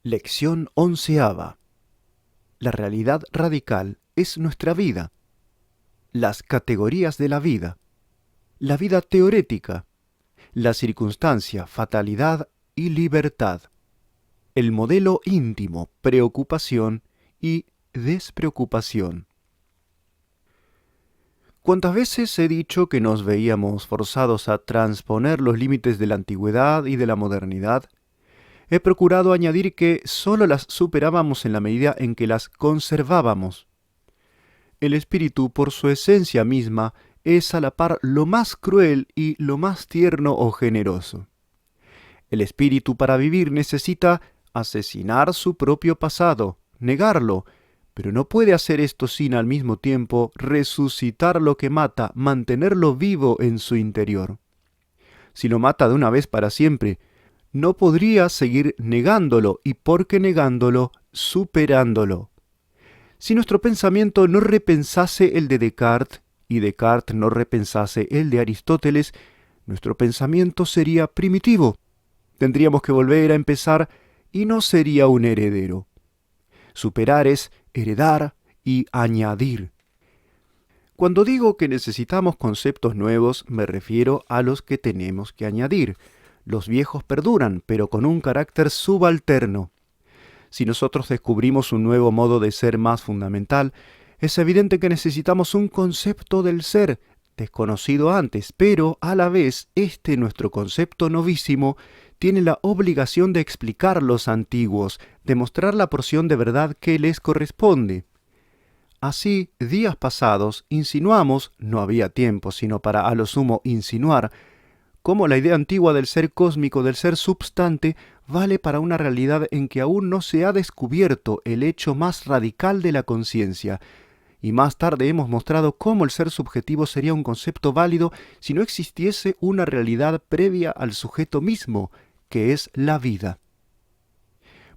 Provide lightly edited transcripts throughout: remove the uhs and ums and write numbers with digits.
Lección 11. La realidad radical es nuestra vida. Las categorías de la vida teorética, la circunstancia, fatalidad y libertad, el modelo íntimo, preocupación y despreocupación. ¿Cuántas veces he dicho que nos veíamos forzados a transponer los límites de la antigüedad y de la modernidad? He procurado añadir que sólo las superábamos en la medida en que las conservábamos. El espíritu, por su esencia misma, es a la par lo más cruel y lo más tierno o generoso. El espíritu para vivir necesita asesinar su propio pasado, negarlo, pero no puede hacer esto sin al mismo tiempo resucitar lo que mata, mantenerlo vivo en su interior. Si lo mata de una vez para siempre, no podría seguir negándolo y porque negándolo, superándolo. Si nuestro pensamiento no repensase el de Descartes y Descartes no repensase el de Aristóteles, nuestro pensamiento sería primitivo. Tendríamos que volver a empezar y no sería un heredero. Superar es heredar y añadir. Cuando digo que necesitamos conceptos nuevos, me refiero a los que tenemos que añadir. Los viejos perduran, pero con un carácter subalterno. Si nosotros descubrimos un nuevo modo de ser más fundamental, es evidente que necesitamos un concepto del ser, desconocido antes, pero a la vez nuestro concepto novísimo tiene la obligación de explicar los antiguos, de mostrar la porción de verdad que les corresponde. Así, días pasados, insinuamos, no había tiempo sino para a lo sumo insinuar, cómo la idea antigua del ser cósmico, del ser substante, vale para una realidad en que aún no se ha descubierto el hecho más radical de la conciencia, y más tarde hemos mostrado cómo el ser subjetivo sería un concepto válido si no existiese una realidad previa al sujeto mismo, que es la vida.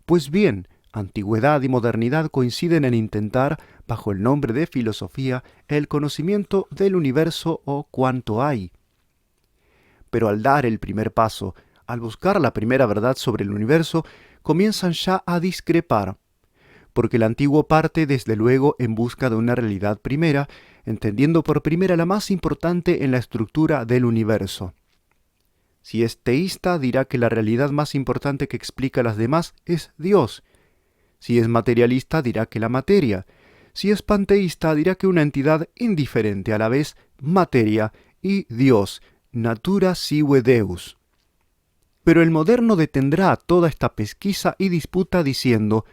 Pues bien, antigüedad y modernidad coinciden en intentar, bajo el nombre de filosofía, el conocimiento del universo o cuanto hay. Pero al dar el primer paso, al buscar la primera verdad sobre el universo, comienzan ya a discrepar, porque el antiguo parte desde luego en busca de una realidad primera, entendiendo por primera la más importante en la estructura del universo. Si es teísta, dirá que la realidad más importante que explica las demás es Dios. Si es materialista, dirá que la materia. Si es panteísta, dirá que una entidad indiferente a la vez materia y Dios, natura sive Deus. Pero el moderno detendrá toda esta pesquisa y disputa diciendo: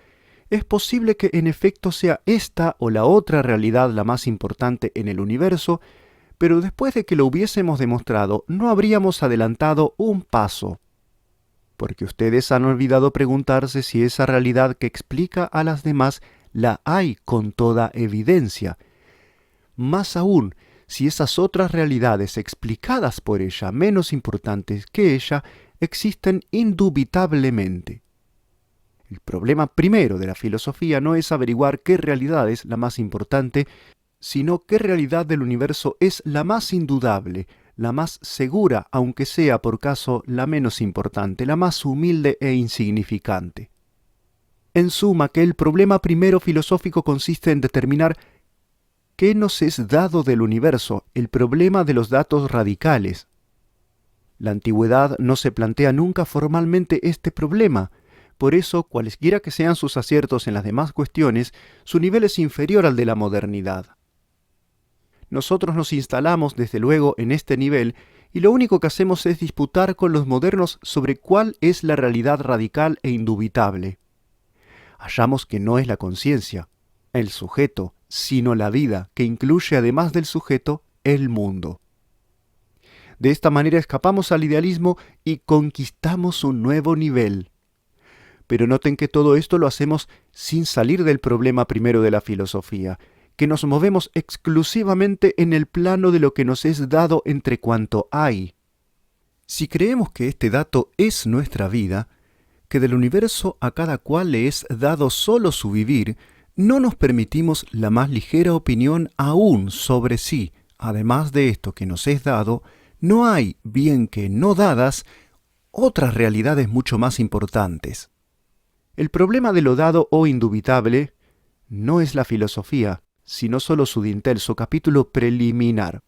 es posible que en efecto sea esta o la otra realidad la más importante en el universo, pero después de que lo hubiésemos demostrado, no habríamos adelantado un paso. Porque ustedes han olvidado preguntarse si esa realidad que explica a las demás la hay con toda evidencia. Más aún, si esas otras realidades explicadas por ella, menos importantes que ella, existen indubitablemente. El problema primero de la filosofía no es averiguar qué realidad es la más importante, sino qué realidad del universo es la más indudable, la más segura, aunque sea por caso la menos importante, la más humilde e insignificante. En suma, que el problema primero filosófico consiste en determinar ¿qué nos es dado del universo? El problema de los datos radicales. La antigüedad no se plantea nunca formalmente este problema. Por eso, cualesquiera que sean sus aciertos en las demás cuestiones, su nivel es inferior al de la modernidad. Nosotros nos instalamos, desde luego, en este nivel, y lo único que hacemos es disputar con los modernos sobre cuál es la realidad radical e indubitable. Hallamos que no es la conciencia, el sujeto, sino la vida, que incluye además del sujeto, el mundo. De esta manera escapamos al idealismo y conquistamos un nuevo nivel. Pero noten que todo esto lo hacemos sin salir del problema primero de la filosofía, que nos movemos exclusivamente en el plano de lo que nos es dado entre cuanto hay. Si creemos que este dato es nuestra vida, que del universo a cada cual le es dado solo su vivir, no nos permitimos la más ligera opinión aún sobre sí. Además de esto que nos es dado, no hay, bien que no dadas, otras realidades mucho más importantes. El problema de lo dado o indubitable no es la filosofía, sino solo su dintel, su capítulo preliminar.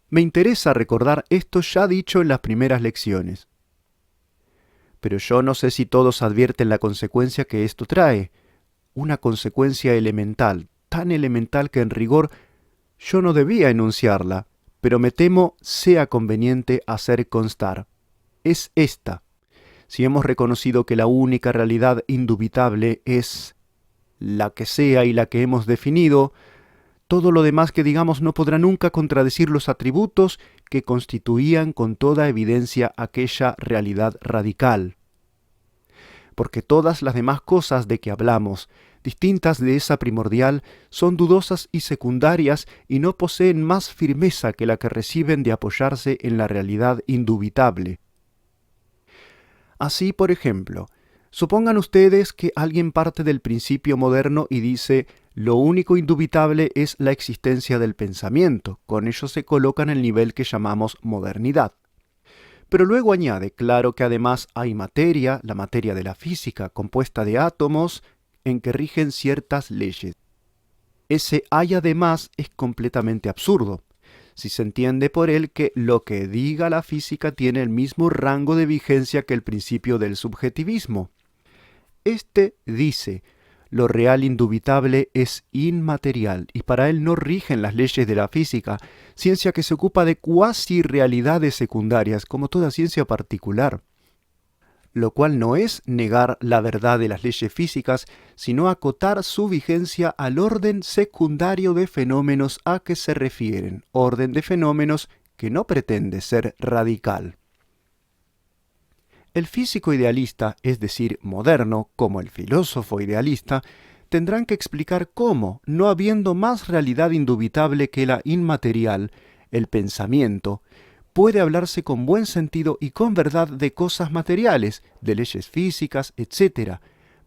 Me interesa recordar esto ya dicho en las primeras lecciones. Pero yo no sé si todos advierten la consecuencia que esto trae, una consecuencia elemental, tan elemental que en rigor yo no debía enunciarla, pero me temo sea conveniente hacer constar. Es esta. Si hemos reconocido que la única realidad indubitable es la que sea y la que hemos definido, todo lo demás que digamos no podrá nunca contradecir los atributos que constituían con toda evidencia aquella realidad radical. Porque todas las demás cosas de que hablamos, distintas de esa primordial, son dudosas y secundarias y no poseen más firmeza que la que reciben de apoyarse en la realidad indubitable. Así, por ejemplo, supongan ustedes que alguien parte del principio moderno y dice: lo único indubitable es la existencia del pensamiento. Con ello se coloca en el nivel que llamamos modernidad. Pero luego añade, claro que además hay materia, la materia de la física, compuesta de átomos, en que rigen ciertas leyes. Ese hay además es completamente absurdo, si se entiende por él que lo que diga la física tiene el mismo rango de vigencia que el principio del subjetivismo. Este dice: lo real indubitable es inmaterial y para él no rigen las leyes de la física, ciencia que se ocupa de cuasi realidades secundarias, como toda ciencia particular. Lo cual no es negar la verdad de las leyes físicas, sino acotar su vigencia al orden secundario de fenómenos a que se refieren, orden de fenómenos que no pretende ser radical. El físico idealista, es decir, moderno, como el filósofo idealista, tendrán que explicar cómo, no habiendo más realidad indubitable que la inmaterial, el pensamiento, puede hablarse con buen sentido y con verdad de cosas materiales, de leyes físicas, etc.,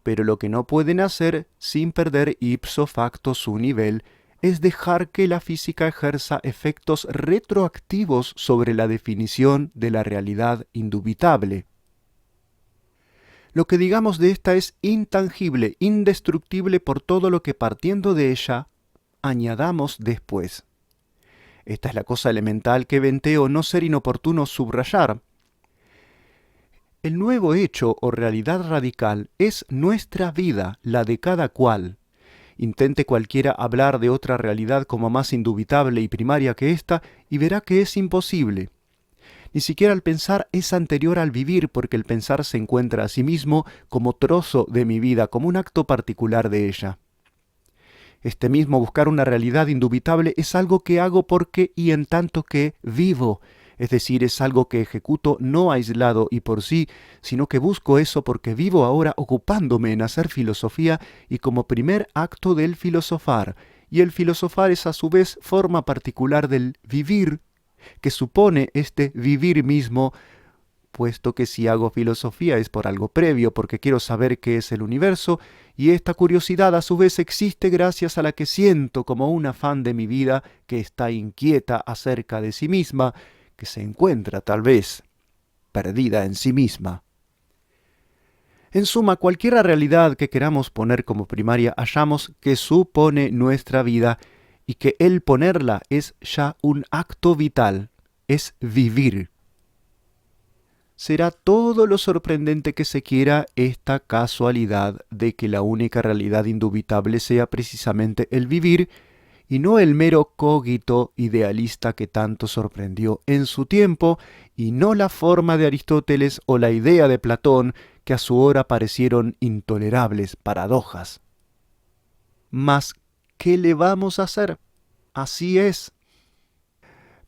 pero lo que no pueden hacer, sin perder ipso facto su nivel, es dejar que la física ejerza efectos retroactivos sobre la definición de la realidad indubitable. Lo que digamos de esta es intangible, indestructible por todo lo que partiendo de ella, añadamos después. Esta es la cosa elemental que venteo no ser inoportuno subrayar. El nuevo hecho o realidad radical es nuestra vida, la de cada cual. Intente cualquiera hablar de otra realidad como más indubitable y primaria que esta, y verá que es imposible. Ni siquiera el pensar es anterior al vivir, porque el pensar se encuentra a sí mismo como trozo de mi vida, como un acto particular de ella. Este mismo buscar una realidad indubitable es algo que hago porque y en tanto que vivo, es decir, es algo que ejecuto no aislado y por sí, sino que busco eso porque vivo ahora ocupándome en hacer filosofía y como primer acto del filosofar, y el filosofar es a su vez forma particular del vivir, que supone este vivir mismo, puesto que si hago filosofía es por algo previo, porque quiero saber qué es el universo, y esta curiosidad a su vez existe gracias a la que siento como un afán de mi vida que está inquieta acerca de sí misma, que se encuentra tal vez perdida en sí misma. En suma, cualquier realidad que queramos poner como primaria, hallamos que supone nuestra vida y que el ponerla es ya un acto vital, es vivir. Será todo lo sorprendente que se quiera esta casualidad de que la única realidad indubitable sea precisamente el vivir y no el mero cogito idealista que tanto sorprendió en su tiempo y no la forma de Aristóteles o la idea de Platón que a su hora parecieron intolerables paradojas. Mas, ¿qué le vamos a hacer? Así es.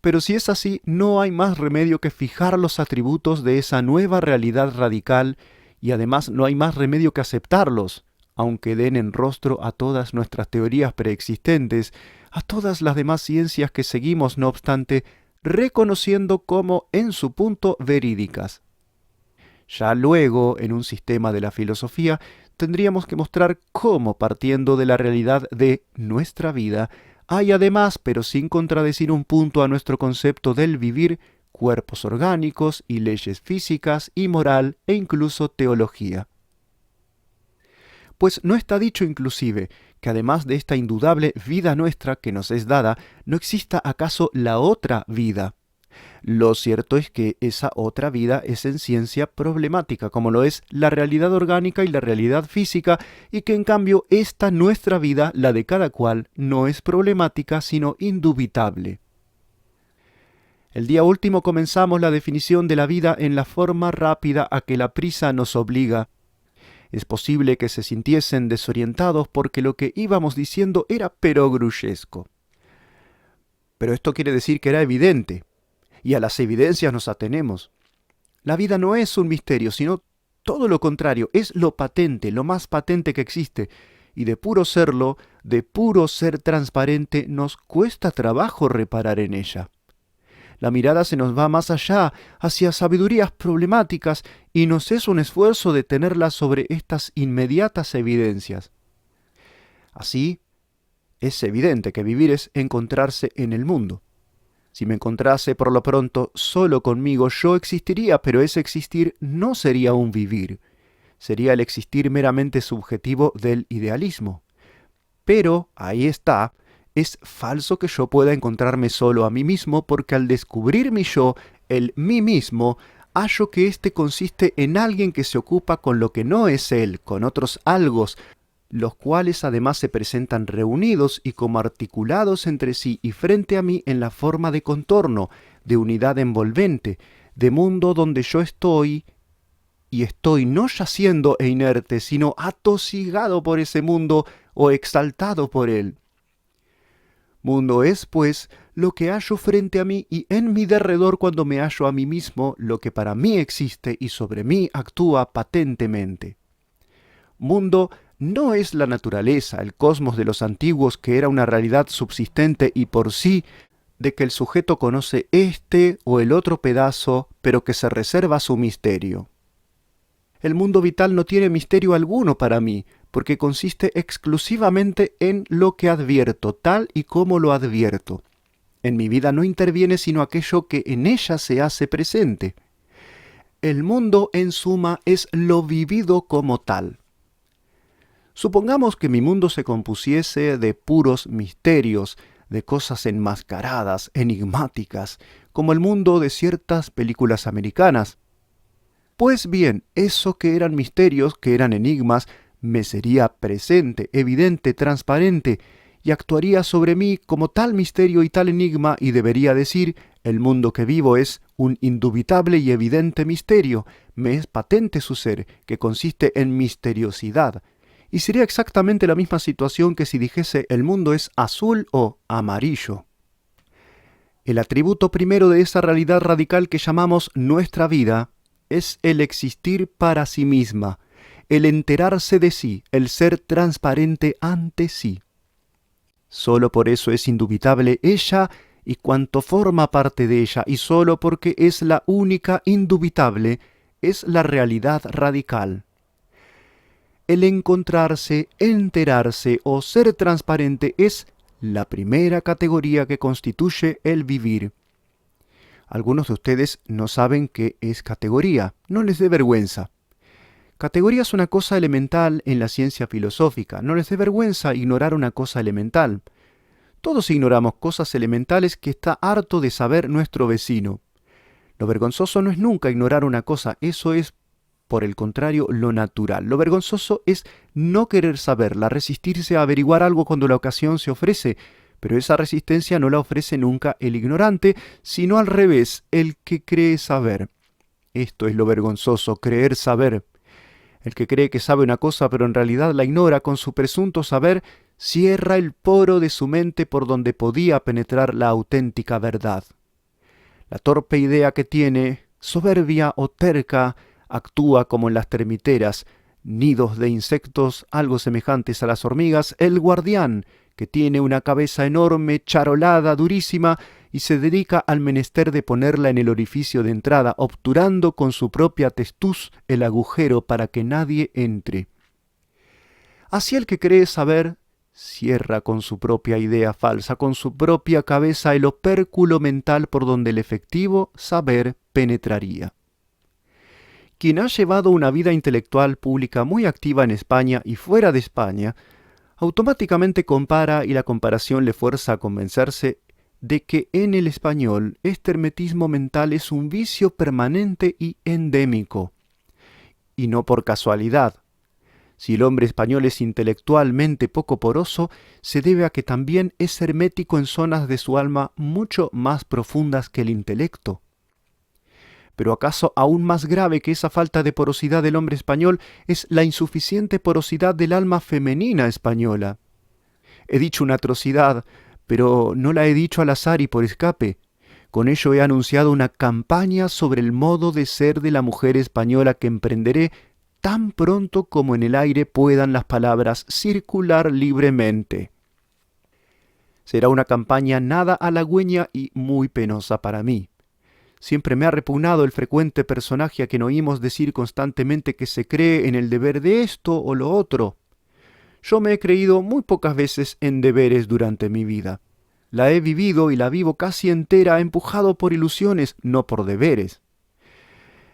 Pero si es así, no hay más remedio que fijar los atributos de esa nueva realidad radical y además no hay más remedio que aceptarlos, aunque den en rostro a todas nuestras teorías preexistentes, a todas las demás ciencias que seguimos, no obstante, reconociendo como en su punto verídicas. Ya luego, en un sistema de la filosofía, tendríamos que mostrar cómo, partiendo de la realidad de nuestra vida, hay además, pero sin contradecir un punto a nuestro concepto del vivir, cuerpos orgánicos y leyes físicas y moral e incluso teología. Pues no está dicho inclusive que además de esta indudable vida nuestra que nos es dada, ¿no exista acaso la otra vida? Lo cierto es que esa otra vida es en ciencia problemática, como lo es la realidad orgánica y la realidad física, y que en cambio esta nuestra vida, la de cada cual, no es problemática, sino indubitable. El día último comenzamos la definición de la vida en la forma rápida a que la prisa nos obliga. Es posible que se sintiesen desorientados porque lo que íbamos diciendo era perogrullesco. Pero esto quiere decir que era evidente, y a las evidencias nos atenemos. La vida no es un misterio, sino todo lo contrario, es lo patente, lo más patente que existe, y de puro serlo, de puro ser transparente, nos cuesta trabajo reparar en ella. La mirada se nos va más allá, hacia sabidurías problemáticas, y nos es un esfuerzo detenerla sobre estas inmediatas evidencias. Así, es evidente que vivir es encontrarse en el mundo. Si me encontrase por lo pronto solo conmigo, yo existiría, pero ese existir no sería un vivir. Sería el existir meramente subjetivo del idealismo. Pero, ahí está, es falso que yo pueda encontrarme solo a mí mismo, porque al descubrir mi yo, el mí mismo, hallo que éste consiste en alguien que se ocupa con lo que no es él, con otros algos, los cuales además se presentan reunidos y como articulados entre sí y frente a mí en la forma de contorno, de unidad envolvente, de mundo donde yo estoy, y estoy no yaciendo e inerte, sino atosigado por ese mundo o exaltado por él. Mundo es, pues, lo que hallo frente a mí y en mi derredor cuando me hallo a mí mismo, lo que para mí existe y sobre mí actúa patentemente. Mundo no es la naturaleza, el cosmos de los antiguos, que era una realidad subsistente y por sí, de que el sujeto conoce este o el otro pedazo, pero que se reserva su misterio. El mundo vital no tiene misterio alguno para mí, porque consiste exclusivamente en lo que advierto, tal y como lo advierto. En mi vida no interviene sino aquello que en ella se hace presente. El mundo, en suma, es lo vivido como tal. Supongamos que mi mundo se compusiese de puros misterios, de cosas enmascaradas, enigmáticas, como el mundo de ciertas películas americanas. Pues bien, eso que eran misterios, que eran enigmas, me sería presente, evidente, transparente, y actuaría sobre mí como tal misterio y tal enigma, y debería decir, el mundo que vivo es un indubitable y evidente misterio, me es patente su ser, que consiste en misteriosidad. Y sería exactamente la misma situación que si dijese el mundo es azul o amarillo. El atributo primero de esa realidad radical que llamamos nuestra vida es el existir para sí misma, el enterarse de sí, el ser transparente ante sí. Solo por eso es indubitable ella y cuanto forma parte de ella, y solo porque es la única indubitable, es la realidad radical. El encontrarse, enterarse o ser transparente es la primera categoría que constituye el vivir. Algunos de ustedes no saben qué es categoría, no les dé vergüenza. Categoría es una cosa elemental en la ciencia filosófica, no les dé vergüenza ignorar una cosa elemental. Todos ignoramos cosas elementales que está harto de saber nuestro vecino. Lo vergonzoso no es nunca ignorar una cosa, eso es por el contrario, lo natural. Lo vergonzoso es no querer saberla, resistirse a averiguar algo cuando la ocasión se ofrece, pero esa resistencia no la ofrece nunca el ignorante, sino al revés, el que cree saber. Esto es lo vergonzoso, creer saber. El que cree que sabe una cosa pero en realidad la ignora con su presunto saber, cierra el poro de su mente por donde podía penetrar la auténtica verdad. La torpe idea que tiene, soberbia o terca, actúa como en las termiteras, nidos de insectos algo semejantes a las hormigas, el guardián, que tiene una cabeza enorme, charolada, durísima, y se dedica al menester de ponerla en el orificio de entrada, obturando con su propia testuz el agujero para que nadie entre. Así el que cree saber, cierra con su propia idea falsa, con su propia cabeza el opérculo mental por donde el efectivo saber penetraría. quien ha llevado una vida intelectual pública muy activa en España y fuera de España, automáticamente compara y la comparación le fuerza a convencerse de que en el español este hermetismo mental es un vicio permanente y endémico. Y no por casualidad. Si el hombre español es intelectualmente poco poroso, se debe a que también es hermético en zonas de su alma mucho más profundas que el intelecto. Pero acaso aún más grave que esa falta de porosidad del hombre español es la insuficiente porosidad del alma femenina española. He dicho una atrocidad, pero no la he dicho al azar y por escape. Con ello he anunciado una campaña sobre el modo de ser de la mujer española que emprenderé tan pronto como en el aire puedan las palabras circular libremente. Será una campaña nada halagüeña y muy penosa para mí. Siempre me ha repugnado el frecuente personaje a quien oímos decir constantemente que se cree en el deber de esto o lo otro. Yo me he creído muy pocas veces en deberes durante mi vida. La he vivido y la vivo casi entera empujado por ilusiones, no por deberes.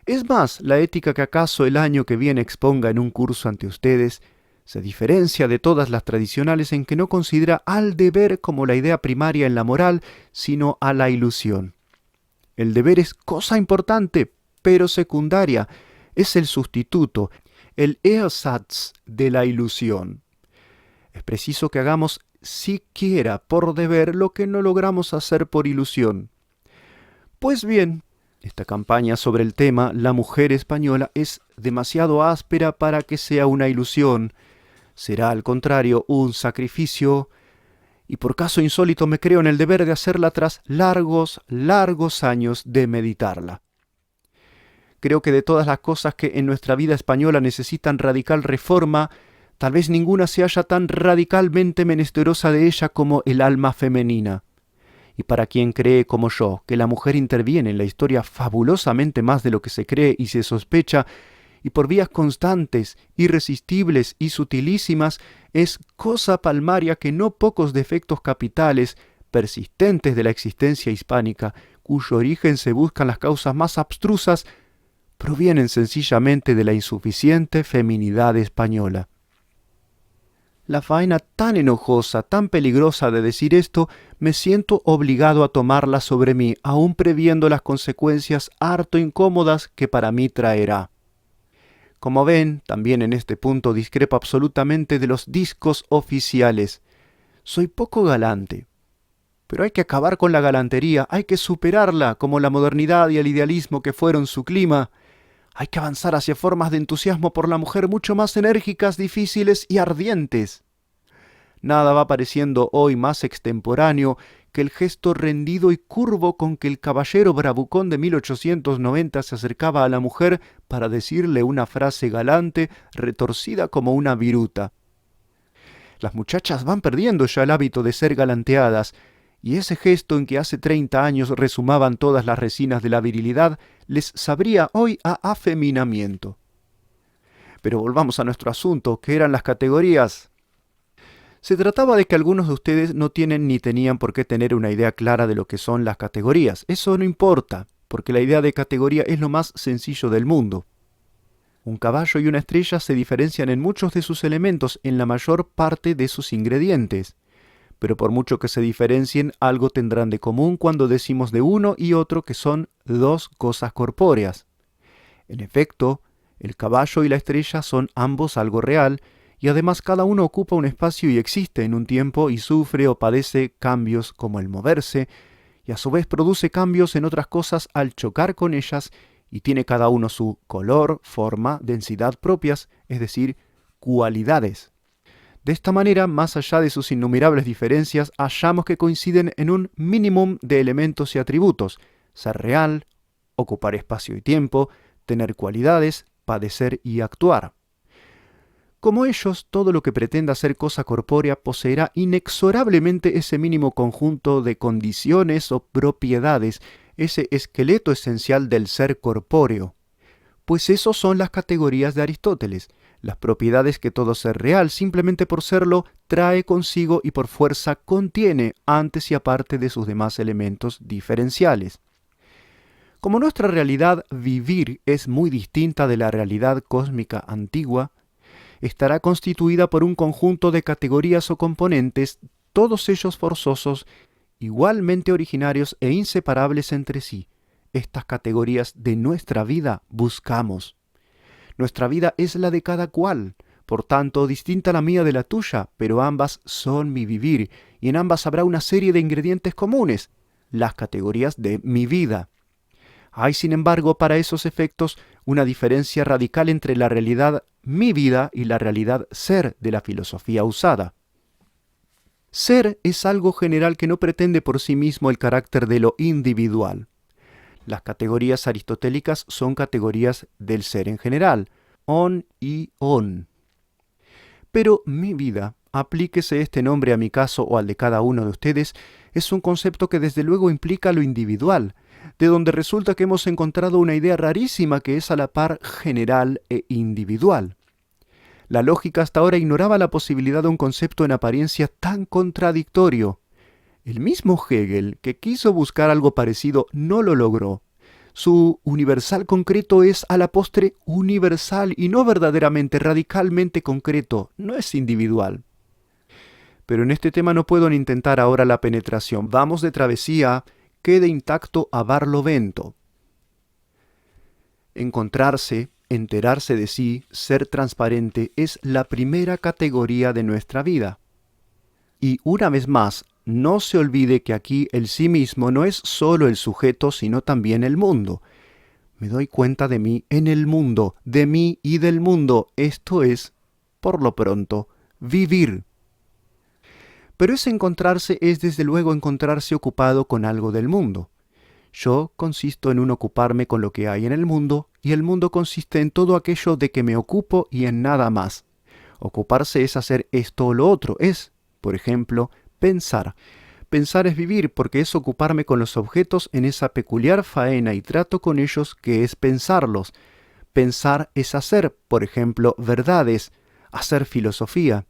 Es más, la ética que acaso el año que viene exponga en un curso ante ustedes se diferencia de todas las tradicionales en que no considera al deber como la idea primaria en la moral, sino a la ilusión. El deber es cosa importante, pero secundaria. Es el sustituto, el Ersatz de la ilusión. Es preciso que hagamos siquiera por deber lo que no logramos hacer por ilusión. Pues bien, esta campaña sobre el tema La mujer española es demasiado áspera para que sea una ilusión. Será, al contrario, un sacrificio. Y por caso insólito me creo en el deber de hacerla tras largos, largos años de meditarla. Creo que de todas las cosas que en nuestra vida española necesitan radical reforma, tal vez ninguna se halla tan radicalmente menesterosa de ella como el alma femenina. Y para quien cree como yo que la mujer interviene en la historia fabulosamente más de lo que se cree y se sospecha, y por vías constantes, irresistibles y sutilísimas, es cosa palmaria que no pocos defectos capitales, persistentes de la existencia hispánica, cuyo origen se buscan las causas más abstrusas, provienen sencillamente de la insuficiente feminidad española. La faena tan enojosa, tan peligrosa de decir esto, me siento obligado a tomarla sobre mí, aun previendo las consecuencias harto incómodas que para mí traerá. Como ven, también en este punto discrepo absolutamente de los discos oficiales. Soy poco galante. Pero hay que acabar con la galantería, hay que superarla como la modernidad y el idealismo que fueron su clima. Hay que avanzar hacia formas de entusiasmo por la mujer mucho más enérgicas, difíciles y ardientes. Nada va pareciendo hoy más extemporáneo que el gesto rendido y curvo con que el caballero bravucón de 1890 se acercaba a la mujer para decirle una frase galante, retorcida como una viruta. Las muchachas van perdiendo ya el hábito de ser galanteadas, y ese gesto en que hace 30 años resumaban todas las resinas de la virilidad les sabría hoy a afeminamiento. Pero volvamos a nuestro asunto, que eran las categorías. Se trataba de que algunos de ustedes no tienen ni tenían por qué tener una idea clara de lo que son las categorías. Eso no importa, porque la idea de categoría es lo más sencillo del mundo. Un caballo y una estrella se diferencian en muchos de sus elementos, en la mayor parte de sus ingredientes. Pero por mucho que se diferencien, algo tendrán de común cuando decimos de uno y otro que son dos cosas corpóreas. En efecto, el caballo y la estrella son ambos algo real, y además cada uno ocupa un espacio y existe en un tiempo y sufre o padece cambios como el moverse, y a su vez produce cambios en otras cosas al chocar con ellas, y tiene cada uno su color, forma, densidad propias, es decir, cualidades. De esta manera, más allá de sus innumerables diferencias, hallamos que coinciden en un mínimo de elementos y atributos: ser real, ocupar espacio y tiempo, tener cualidades, padecer y actuar. Como ellos, todo lo que pretenda ser cosa corpórea poseerá inexorablemente ese mínimo conjunto de condiciones o propiedades, ese esqueleto esencial del ser corpóreo. Pues esos son las categorías de Aristóteles, las propiedades que todo ser real, simplemente por serlo, trae consigo y por fuerza contiene antes y aparte de sus demás elementos diferenciales. Como nuestra realidad vivir es muy distinta de la realidad cósmica antigua, estará constituida por un conjunto de categorías o componentes, todos ellos forzosos, igualmente originarios e inseparables entre sí. Estas categorías de nuestra vida buscamos. Nuestra vida es la de cada cual, por tanto, distinta la mía de la tuya, pero ambas son mi vivir, y en ambas habrá una serie de ingredientes comunes, las categorías de mi vida. Hay, sin embargo, para esos efectos, una diferencia radical entre la realidad mi vida y la realidad ser de la filosofía usada. Ser es algo general que no pretende por sí mismo el carácter de lo individual. Las categorías aristotélicas son categorías del ser en general, on y on. Pero mi vida, aplíquese este nombre a mi caso o al de cada uno de ustedes, es un concepto que desde luego implica lo individual, de donde resulta que hemos encontrado una idea rarísima que es a la par general e individual. La lógica hasta ahora ignoraba la posibilidad de un concepto en apariencia tan contradictorio. El mismo Hegel, que quiso buscar algo parecido, no lo logró. Su universal concreto es a la postre universal y no verdaderamente radicalmente concreto, no es individual. Pero en este tema no puedo ni intentar ahora la penetración. Vamos de travesía, quede intacto a Barlovento. Encontrarse, enterarse de sí, ser transparente, es la primera categoría de nuestra vida. Y una vez más, no se olvide que aquí el sí mismo no es solo el sujeto, sino también el mundo. Me doy cuenta de mí en el mundo, de mí y del mundo. Esto es, por lo pronto, vivir. Pero ese encontrarse es desde luego encontrarse ocupado con algo del mundo. Yo consisto en un ocuparme con lo que hay en el mundo, y el mundo consiste en todo aquello de que me ocupo y en nada más. Ocuparse es hacer esto o lo otro, es, por ejemplo, pensar. Pensar es vivir porque es ocuparme con los objetos en esa peculiar faena y trato con ellos que es pensarlos. Pensar es hacer, por ejemplo, verdades, hacer filosofía.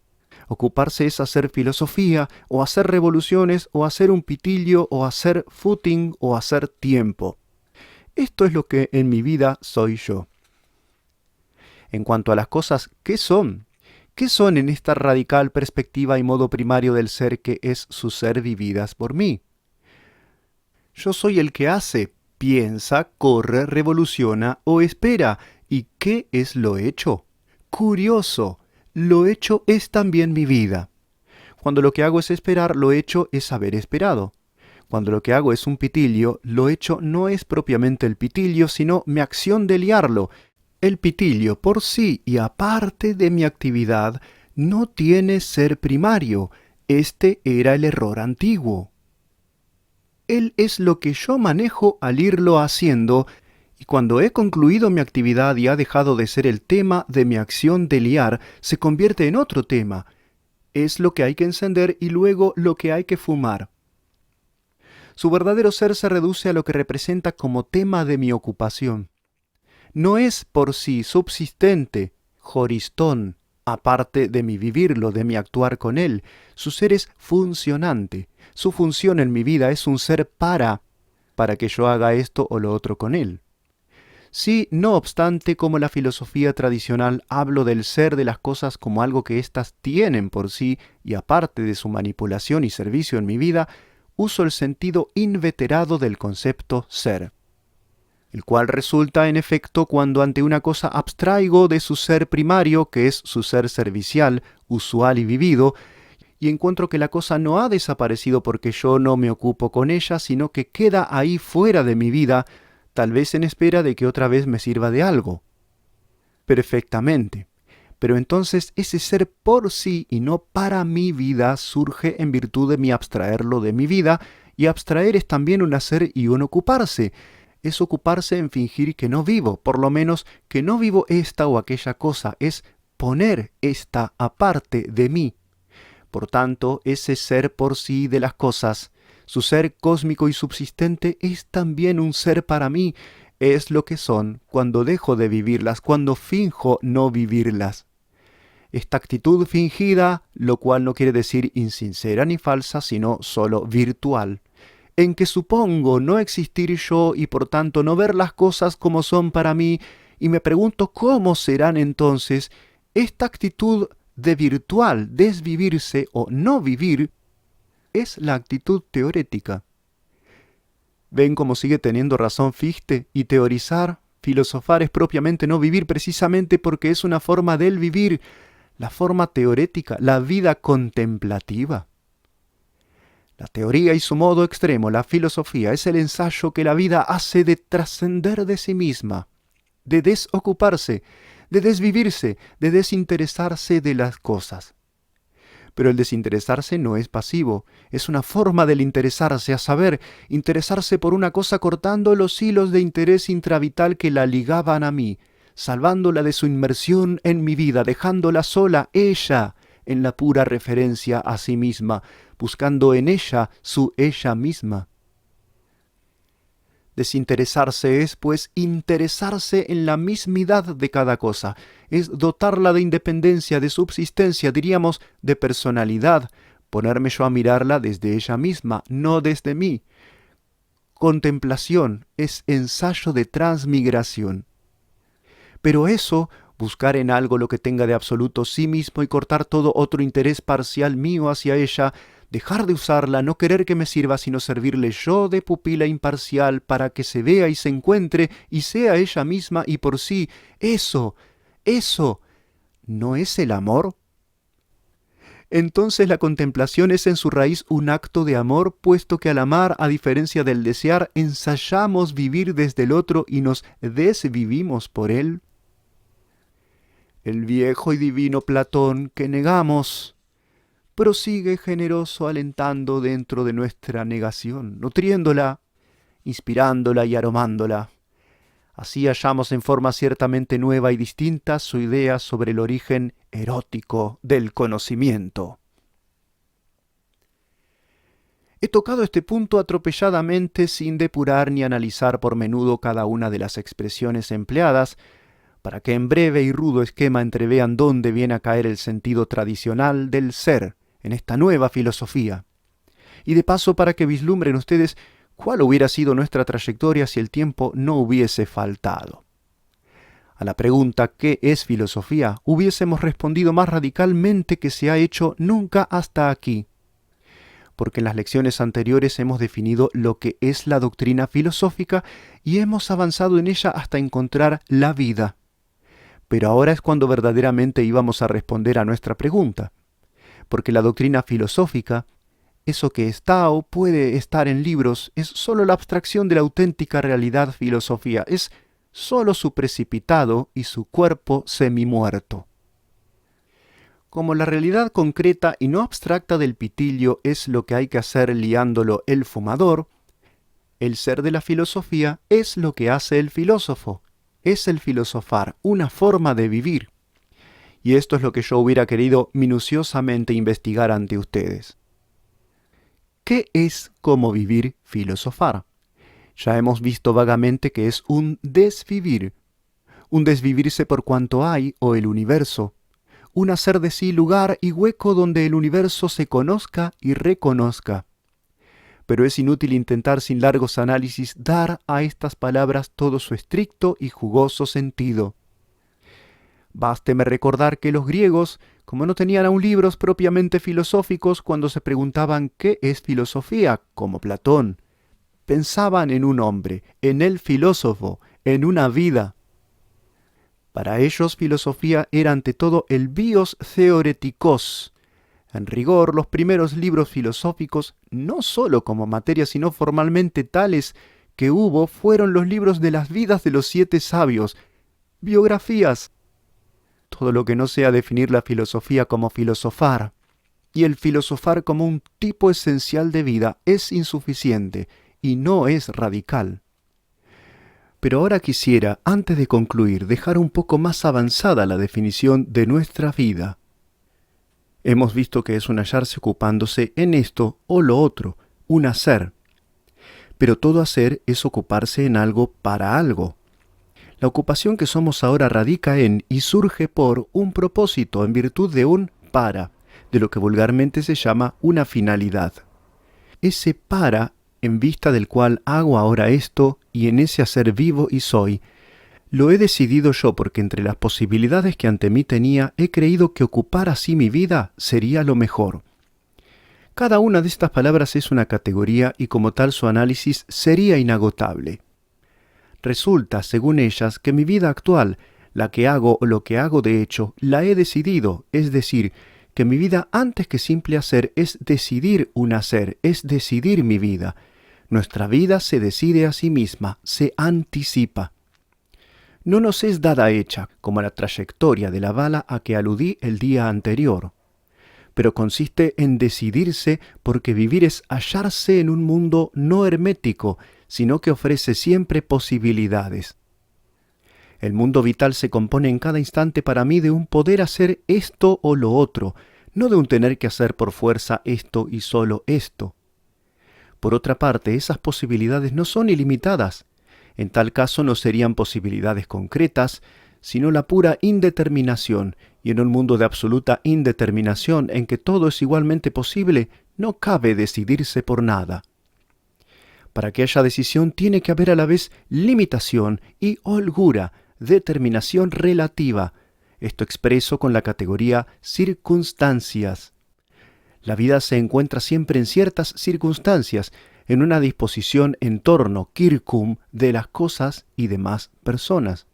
Ocuparse es hacer filosofía, o hacer revoluciones, o hacer un pitillo, o hacer footing, o hacer tiempo. Esto es lo que en mi vida soy yo. En cuanto a las cosas, ¿qué son? ¿Qué son en esta radical perspectiva y modo primario del ser que es su ser vividas por mí? Yo soy el que hace, piensa, corre, revoluciona o espera. ¿Y qué es lo hecho? Curioso. Lo hecho es también mi vida. Cuando lo que hago es esperar, lo hecho es haber esperado. Cuando lo que hago es un pitillo, lo hecho no es propiamente el pitillo, sino mi acción de liarlo. El pitillo por sí y aparte de mi actividad no tiene ser primario. Este era el error antiguo. Él es lo que yo manejo al irlo haciendo, y cuando he concluido mi actividad y ha dejado de ser el tema de mi acción de liar, se convierte en otro tema. Es lo que hay que encender y luego lo que hay que fumar. Su verdadero ser se reduce a lo que representa como tema de mi ocupación. No es por sí subsistente, joristón, aparte de mi vivirlo, de mi actuar con él. Su ser es funcionante. Su función en mi vida es un ser para que yo haga esto o lo otro con él. Si, no obstante, como la filosofía tradicional, hablo del ser de las cosas como algo que éstas tienen por sí y aparte de su manipulación y servicio en mi vida, uso el sentido inveterado del concepto ser, el cual resulta en efecto cuando ante una cosa abstraigo de su ser primario, que es su ser servicial, usual y vivido, y encuentro que la cosa no ha desaparecido porque yo no me ocupo con ella, sino que queda ahí fuera de mi vida, tal vez en espera de que otra vez me sirva de algo. Perfectamente. Pero entonces ese ser por sí y no para mi vida surge en virtud de mi abstraerlo de mi vida, y abstraer es también un hacer y un ocuparse. Es ocuparse en fingir que no vivo, por lo menos que no vivo esta o aquella cosa, es poner esta aparte de mí. Por tanto, ese ser por sí de las cosas, su ser cósmico y subsistente, es también un ser para mí, es lo que son cuando dejo de vivirlas, cuando finjo no vivirlas. Esta actitud fingida, lo cual no quiere decir insincera ni falsa, sino solo virtual, en que supongo no existir yo y por tanto no ver las cosas como son para mí, y me pregunto cómo serán entonces, esta actitud de virtual desvivirse o no vivir es la actitud teorética. ¿Ven cómo sigue teniendo razón Fichte? Y teorizar, filosofar es propiamente no vivir, precisamente porque es una forma del vivir, la forma teorética, la vida contemplativa. La teoría y su modo extremo, la filosofía, es el ensayo que la vida hace de trascender de sí misma, de desocuparse, de desvivirse, de desinteresarse de las cosas. Pero el desinteresarse no es pasivo, es una forma del interesarse, a saber, interesarse por una cosa cortando los hilos de interés intravital que la ligaban a mí, salvándola de su inmersión en mi vida, dejándola sola, ella, en la pura referencia a sí misma, buscando en ella su ella misma. Desinteresarse es, pues, interesarse en la mismidad de cada cosa, es dotarla de independencia, de subsistencia, diríamos, de personalidad, ponerme yo a mirarla desde ella misma, no desde mí. Contemplación es ensayo de transmigración. Pero eso, buscar en algo lo que tenga de absoluto sí mismo y cortar todo otro interés parcial mío hacia ella, dejar de usarla, no querer que me sirva, sino servirle yo de pupila imparcial para que se vea y se encuentre y sea ella misma y por sí, eso, ¿no es el amor? Entonces la contemplación es en su raíz un acto de amor, puesto que al amar, a diferencia del desear, ensayamos vivir desde el otro y nos desvivimos por él. El viejo y divino Platón que negamos prosigue generoso alentando dentro de nuestra negación, nutriéndola, inspirándola y aromándola. Así hallamos en forma ciertamente nueva y distinta su idea sobre el origen erótico del conocimiento. He tocado este punto atropelladamente sin depurar ni analizar por menudo cada una de las expresiones empleadas, para que en breve y rudo esquema entrevean dónde viene a caer el sentido tradicional del ser en esta nueva filosofía. Y de paso para que vislumbren ustedes cuál hubiera sido nuestra trayectoria si el tiempo no hubiese faltado. A la pregunta ¿qué es filosofía? Hubiésemos respondido más radicalmente que se ha hecho nunca hasta aquí. Porque en las lecciones anteriores hemos definido lo que es la doctrina filosófica y hemos avanzado en ella hasta encontrar la vida. Pero ahora es cuando verdaderamente íbamos a responder a nuestra pregunta. Porque la doctrina filosófica, eso que está o puede estar en libros, es sólo la abstracción de la auténtica realidad filosofía, es sólo su precipitado y su cuerpo semimuerto. Como la realidad concreta y no abstracta del pitillo es lo que hay que hacer liándolo el fumador, el ser de la filosofía es lo que hace el filósofo, es el filosofar, una forma de vivir. Y esto es lo que yo hubiera querido minuciosamente investigar ante ustedes. ¿Qué es como vivir filosofar? Ya hemos visto vagamente que es un desvivirse por cuanto hay o el universo, un hacer de sí lugar y hueco donde el universo se conozca y reconozca. Pero es inútil intentar sin largos análisis dar a estas palabras todo su estricto y jugoso sentido. Básteme recordar que los griegos, como no tenían aún libros propiamente filosóficos, cuando se preguntaban ¿qué es filosofía?, como Platón, pensaban en un hombre, en el filósofo, en una vida. Para ellos filosofía era ante todo el bios theoretikos. En rigor, los primeros libros filosóficos, no sólo como materia, sino formalmente tales que hubo, fueron los libros de las vidas de los 7 sabios, biografías. Todo lo que no sea definir la filosofía como filosofar, y el filosofar como un tipo esencial de vida, es insuficiente y no es radical. Pero ahora quisiera, antes de concluir, dejar un poco más avanzada la definición de nuestra vida. Hemos visto que es un hallarse ocupándose en esto o lo otro, un hacer. Pero todo hacer es ocuparse en algo para algo. La ocupación que somos ahora radica en y surge por un propósito en virtud de un para, de lo que vulgarmente se llama una finalidad. Ese para en vista del cual hago ahora esto, y en ese hacer vivo y soy. Lo he decidido yo porque entre las posibilidades que ante mí tenía he creído que ocupar así mi vida sería lo mejor. Cada una de estas palabras es una categoría y como tal su análisis sería inagotable. Resulta, según ellas, que mi vida actual, la que hago o lo que hago de hecho, la he decidido, es decir, que mi vida antes que simple hacer es decidir un hacer, es decidir mi vida. Nuestra vida se decide a sí misma, se anticipa. No nos es dada hecha, como la trayectoria de la bala a que aludí el día anterior, pero consiste en decidirse porque vivir es hallarse en un mundo no hermético, sino que ofrece siempre posibilidades. El mundo vital se compone en cada instante para mí de un poder hacer esto o lo otro, no de un tener que hacer por fuerza esto y solo esto. Por otra parte, esas posibilidades no son ilimitadas. En tal caso no serían posibilidades concretas, sino la pura indeterminación, y en un mundo de absoluta indeterminación en que todo es igualmente posible, no cabe decidirse por nada. Para que haya decisión tiene que haber a la vez limitación y holgura, determinación relativa, esto expreso con la categoría circunstancias. La vida se encuentra siempre en ciertas circunstancias, en una disposición en torno, circum, de las cosas y demás personas.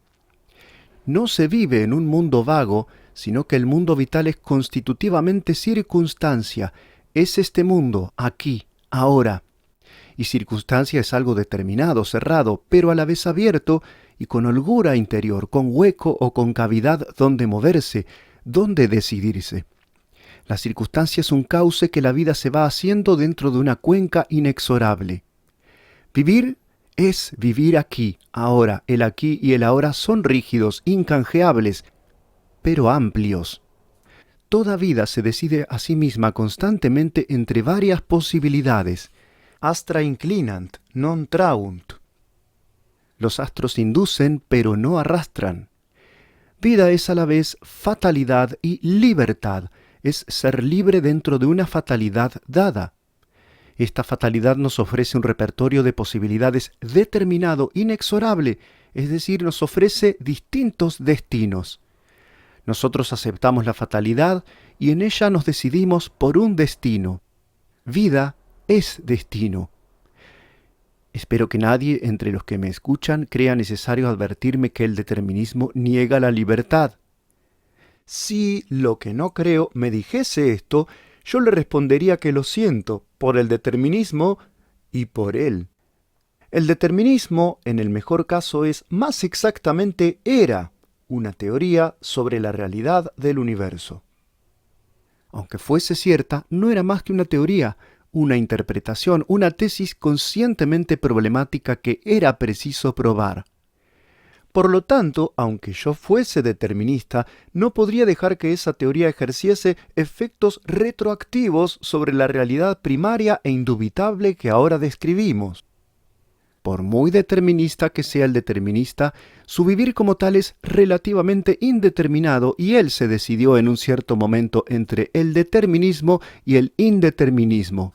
No se vive en un mundo vago, sino que el mundo vital es constitutivamente circunstancia, es este mundo, aquí, ahora. Y circunstancia es algo determinado, cerrado, pero a la vez abierto y con holgura interior, con hueco o con cavidad donde moverse, donde decidirse. La circunstancia es un cauce que la vida se va haciendo dentro de una cuenca inexorable. Vivir es vivir aquí, ahora. El aquí y el ahora son rígidos, incanjeables, pero amplios. Toda vida se decide a sí misma constantemente entre varias posibilidades. Astra inclinant, non traunt. Los astros inducen, pero no arrastran. Vida es a la vez fatalidad y libertad, es ser libre dentro de una fatalidad dada. Esta fatalidad nos ofrece un repertorio de posibilidades determinado, inexorable, es decir, nos ofrece distintos destinos. Nosotros aceptamos la fatalidad y en ella nos decidimos por un destino. Vida es destino. Espero que nadie entre los que me escuchan crea necesario advertirme que el determinismo niega la libertad. Si lo que no creo me dijese esto, yo le respondería que lo siento por el determinismo y por él. El determinismo, en el mejor caso, es más exactamente era una teoría sobre la realidad del universo. Aunque fuese cierta, no era más que una teoría, una interpretación, una tesis conscientemente problemática que era preciso probar. Por lo tanto, aunque yo fuese determinista, no podría dejar que esa teoría ejerciese efectos retroactivos sobre la realidad primaria e indubitable que ahora describimos. Por muy determinista que sea el determinista, su vivir como tal es relativamente indeterminado y él se decidió en un cierto momento entre el determinismo y el indeterminismo.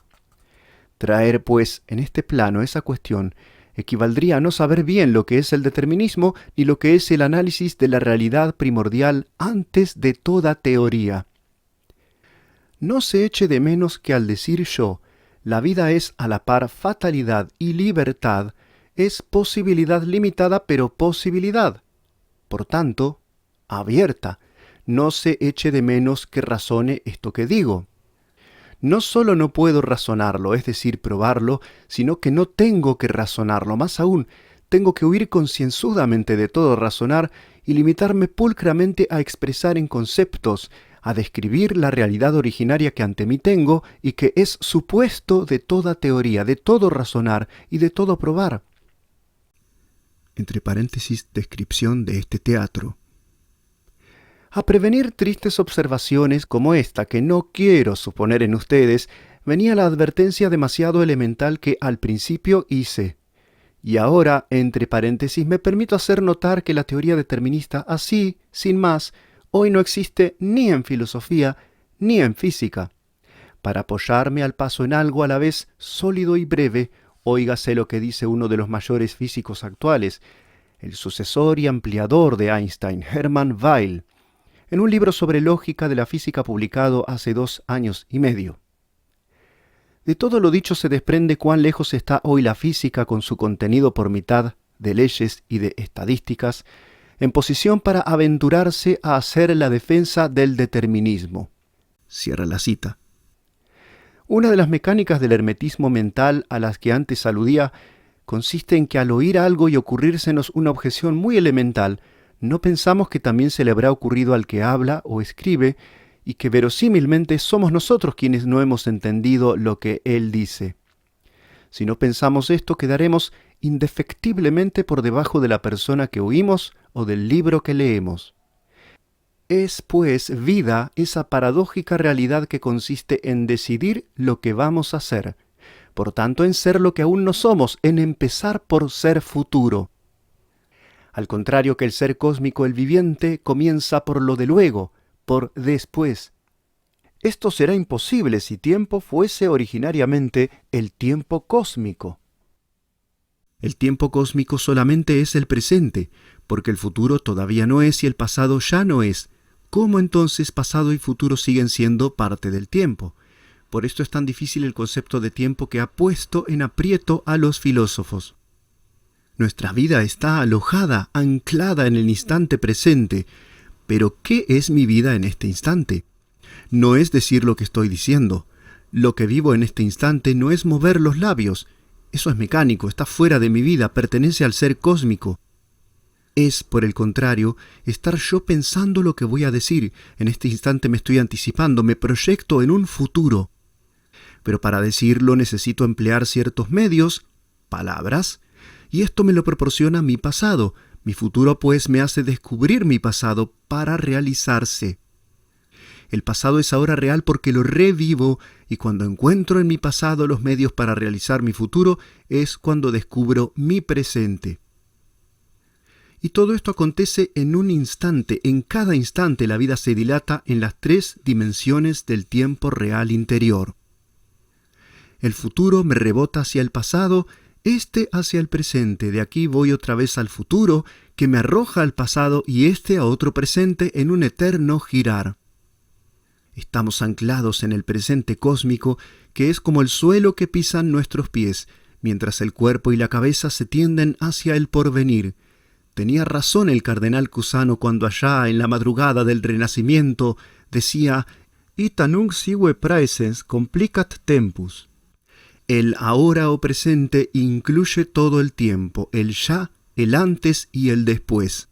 Traer, pues, en este plano esa cuestión equivaldría a no saber bien lo que es el determinismo ni lo que es el análisis de la realidad primordial antes de toda teoría. No se eche de menos que al decir yo, la vida es a la par fatalidad y libertad, es posibilidad limitada pero posibilidad. Por tanto, abierta. No se eche de menos que razone esto que digo. No solo no puedo razonarlo, es decir, probarlo, sino que no tengo que razonarlo. Más aún, tengo que huir concienzudamente de todo razonar y limitarme pulcramente a expresar en conceptos, a describir la realidad originaria que ante mí tengo y que es supuesto de toda teoría, de todo razonar y de todo probar. Entre paréntesis, descripción de este teatro. A prevenir tristes observaciones como esta que no quiero suponer en ustedes, venía la advertencia demasiado elemental que al principio hice. Y ahora, entre paréntesis, me permito hacer notar que la teoría determinista, así, sin más, hoy no existe ni en filosofía ni en física. Para apoyarme al paso en algo a la vez sólido y breve, Óigase lo que dice uno de los mayores físicos actuales, el sucesor y ampliador de Einstein, Hermann Weyl, en un libro sobre lógica de la física publicado hace 2 años y medio. De todo lo dicho se desprende cuán lejos está hoy la física con su contenido por mitad de leyes y de estadísticas, en posición para aventurarse a hacer la defensa del determinismo. Cierra la cita. Una de las mecánicas del hermetismo mental a las que antes aludía consiste en que al oír algo y ocurrírsenos una objeción muy elemental, no pensamos que también se le habrá ocurrido al que habla o escribe y que verosímilmente somos nosotros quienes no hemos entendido lo que él dice. Si no pensamos esto, quedaremos indefectiblemente por debajo de la persona que oímos o del libro que leemos. Es, pues, vida esa paradójica realidad que consiste en decidir lo que vamos a ser, por tanto en ser lo que aún no somos, en empezar por ser futuro. Al contrario que el ser cósmico, el viviente comienza por lo de luego, por después. Esto será imposible si tiempo fuese originariamente el tiempo cósmico. El tiempo cósmico solamente es el presente, porque el futuro todavía no es y el pasado ya no es. ¿Cómo entonces pasado y futuro siguen siendo parte del tiempo? Por esto es tan difícil el concepto de tiempo que ha puesto en aprieto a los filósofos. Nuestra vida está alojada, anclada en el instante presente. Pero, ¿qué es mi vida en este instante? No es decir lo que estoy diciendo. Lo que vivo en este instante no es mover los labios. Eso es mecánico, está fuera de mi vida, pertenece al ser cósmico. Es, por el contrario, estar yo pensando lo que voy a decir. En este instante me estoy anticipando, me proyecto en un futuro. Pero para decirlo necesito emplear ciertos medios, palabras, y esto me lo proporciona mi pasado. Mi futuro, pues, me hace descubrir mi pasado para realizarse. El pasado es ahora real porque lo revivo, y cuando encuentro en mi pasado los medios para realizar mi futuro, es cuando descubro mi presente. Y todo esto acontece en un instante. En cada instante la vida se dilata en las 3 dimensiones del tiempo real interior. El futuro me rebota hacia el pasado, este hacia el presente. De aquí voy otra vez al futuro, que me arroja al pasado y este a otro presente en un eterno girar. Estamos anclados en el presente cósmico, que es como el suelo que pisan nuestros pies, mientras el cuerpo y la cabeza se tienden hacia el porvenir. Tenía razón el cardenal Cusano cuando allá en la madrugada del Renacimiento decía «Ita nunc sive praesens complicat tempus». El ahora o presente incluye todo el tiempo, el ya, el antes y el después.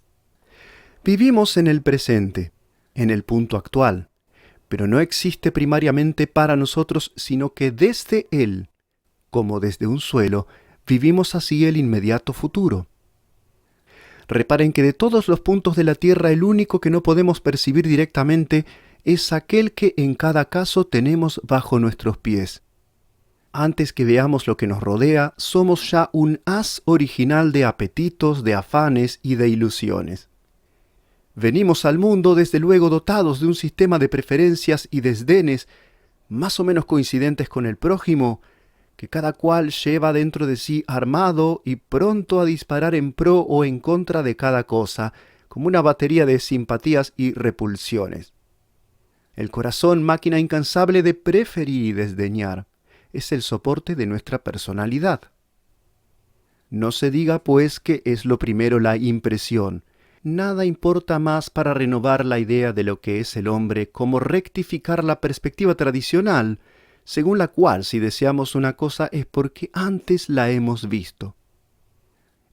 Vivimos en el presente, en el punto actual, pero no existe primariamente para nosotros, sino que desde él, como desde un suelo, vivimos así el inmediato futuro. Reparen que de todos los puntos de la Tierra el único que no podemos percibir directamente es aquel que en cada caso tenemos bajo nuestros pies. Antes que veamos lo que nos rodea, somos ya un haz original de apetitos, de afanes y de ilusiones. Venimos al mundo desde luego dotados de un sistema de preferencias y desdenes más o menos coincidentes con el prójimo, que cada cual lleva dentro de sí armado y pronto a disparar en pro o en contra de cada cosa, como una batería de simpatías y repulsiones. El corazón, máquina incansable de preferir y desdeñar, es el soporte de nuestra personalidad. No se diga, pues, que es lo primero la impresión. Nada importa más para renovar la idea de lo que es el hombre como rectificar la perspectiva tradicional, según la cual si deseamos una cosa es porque antes la hemos visto.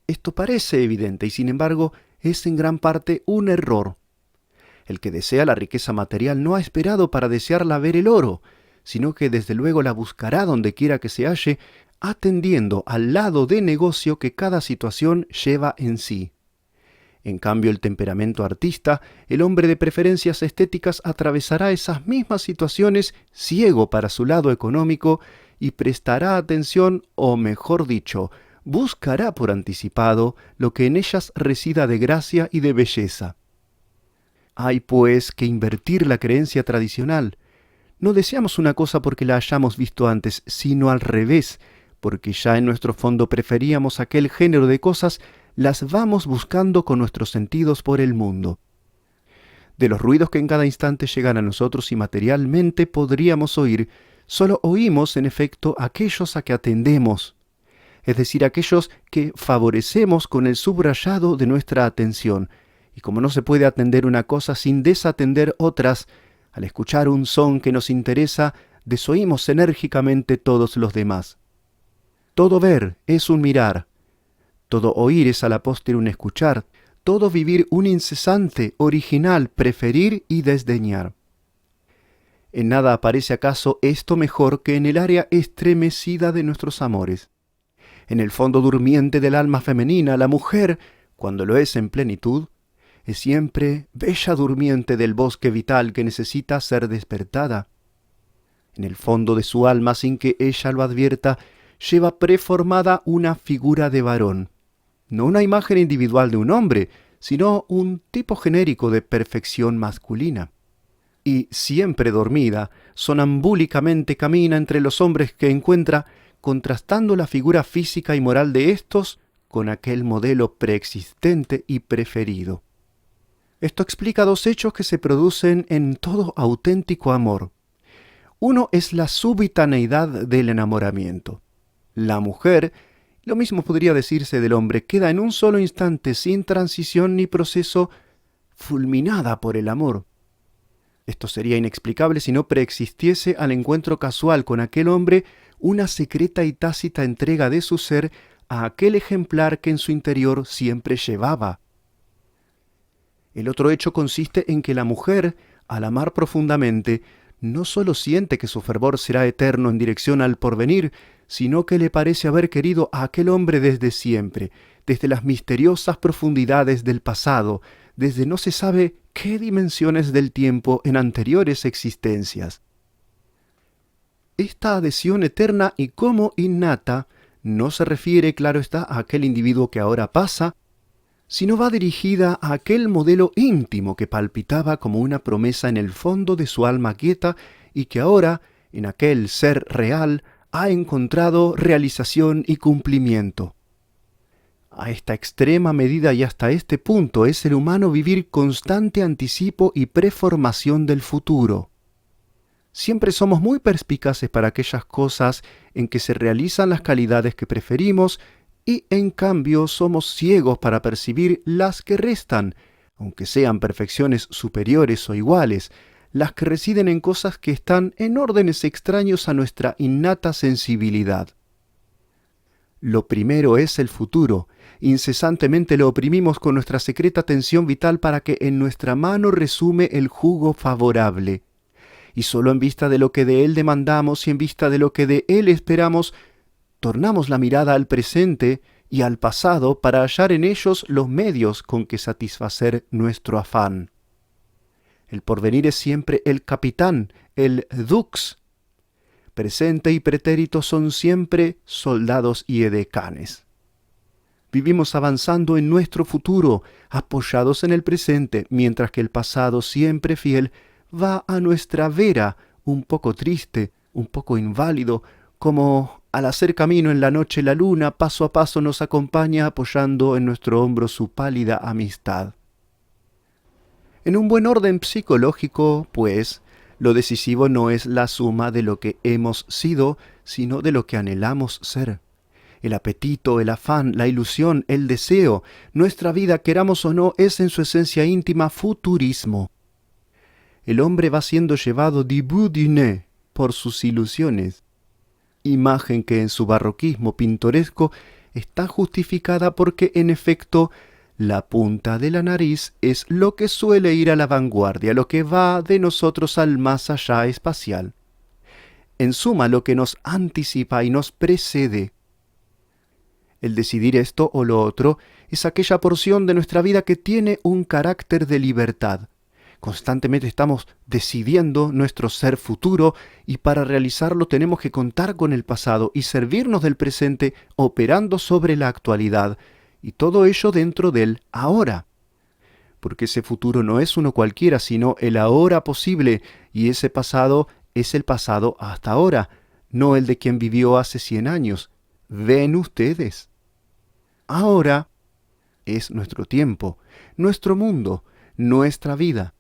Esto parece evidente y sin embargo es en gran parte un error. El que desea la riqueza material no ha esperado para desearla ver el oro, sino que desde luego la buscará donde quiera que se halle, atendiendo al lado de negocio que cada situación lleva en sí. En cambio, el temperamento artista, el hombre de preferencias estéticas, atravesará esas mismas situaciones ciego para su lado económico y prestará atención, o mejor dicho, buscará por anticipado lo que en ellas resida de gracia y de belleza. Hay, pues, que invertir la creencia tradicional. No deseamos una cosa porque la hayamos visto antes, sino al revés, porque ya en nuestro fondo preferíamos aquel género de cosas, las vamos buscando con nuestros sentidos por el mundo. De los ruidos que en cada instante llegan a nosotros y materialmente podríamos oír, solo oímos en efecto aquellos a que atendemos, es decir, aquellos que favorecemos con el subrayado de nuestra atención. Y como no se puede atender una cosa sin desatender otras, al escuchar un son que nos interesa, desoímos enérgicamente todos los demás. Todo ver es un mirar, todo oír es a la postre un escuchar, todo vivir un incesante, original, preferir y desdeñar. En nada aparece acaso esto mejor que en el área estremecida de nuestros amores. En el fondo durmiente del alma femenina, la mujer, cuando lo es en plenitud, es siempre bella durmiente del bosque vital que necesita ser despertada. En el fondo de su alma, sin que ella lo advierta, lleva preformada una figura de varón. No una imagen individual de un hombre, sino un tipo genérico de perfección masculina. Y siempre dormida, sonambúlicamente camina entre los hombres que encuentra, contrastando la figura física y moral de éstos con aquel modelo preexistente y preferido. Esto explica dos hechos que se producen en todo auténtico amor. Uno es la subitaneidad del enamoramiento. La mujer, lo mismo podría decirse del hombre, queda en un solo instante sin transición ni proceso, fulminada por el amor. Esto sería inexplicable si no preexistiese al encuentro casual con aquel hombre una secreta y tácita entrega de su ser a aquel ejemplar que en su interior siempre llevaba. El otro hecho consiste en que la mujer, al amar profundamente, no sólo siente que su fervor será eterno en dirección al porvenir, sino que le parece haber querido a aquel hombre desde siempre, desde las misteriosas profundidades del pasado, desde no se sabe qué dimensiones del tiempo en anteriores existencias. Esta adhesión eterna y como innata no se refiere, claro está, a aquel individuo que ahora pasa, sino va dirigida a aquel modelo íntimo que palpitaba como una promesa en el fondo de su alma quieta y que ahora, en aquel ser real, ha encontrado realización y cumplimiento. A esta extrema medida y hasta este punto es el humano vivir constante anticipo y preformación del futuro. Siempre somos muy perspicaces para aquellas cosas en que se realizan las calidades que preferimos y en cambio somos ciegos para percibir las que restan, aunque sean perfecciones superiores o iguales, las que residen en cosas que están en órdenes extraños a nuestra innata sensibilidad. Lo primero es el futuro. Incesantemente lo oprimimos con nuestra secreta tensión vital para que en nuestra mano resume el jugo favorable. Y solo en vista de lo que de él demandamos y en vista de lo que de él esperamos, tornamos la mirada al presente y al pasado para hallar en ellos los medios con que satisfacer nuestro afán. El porvenir es siempre el capitán, el dux. Presente y pretérito son siempre soldados y edecanes. Vivimos avanzando en nuestro futuro, apoyados en el presente, mientras que el pasado, siempre fiel, va a nuestra vera, un poco triste, un poco inválido, como al hacer camino en la noche la luna paso a paso nos acompaña apoyando en nuestro hombro su pálida amistad. En un buen orden psicológico, pues, lo decisivo no es la suma de lo que hemos sido, sino de lo que anhelamos ser. El apetito, el afán, la ilusión, el deseo, nuestra vida, queramos o no, es en su esencia íntima futurismo. El hombre va siendo llevado du bout du nez por sus ilusiones, imagen que en su barroquismo pintoresco está justificada porque, en efecto, la punta de la nariz es lo que suele ir a la vanguardia, lo que va de nosotros al más allá espacial. En suma, lo que nos anticipa y nos precede. El decidir esto o lo otro es aquella porción de nuestra vida que tiene un carácter de libertad. Constantemente estamos decidiendo nuestro ser futuro y para realizarlo tenemos que contar con el pasado y servirnos del presente operando sobre la actualidad y todo ello dentro del ahora. Porque ese futuro no es uno cualquiera, sino el ahora posible y ese pasado es el pasado hasta ahora, no el de quien vivió hace 100 años, ¿Ven ustedes? Ahora es nuestro tiempo, nuestro mundo, nuestra vida.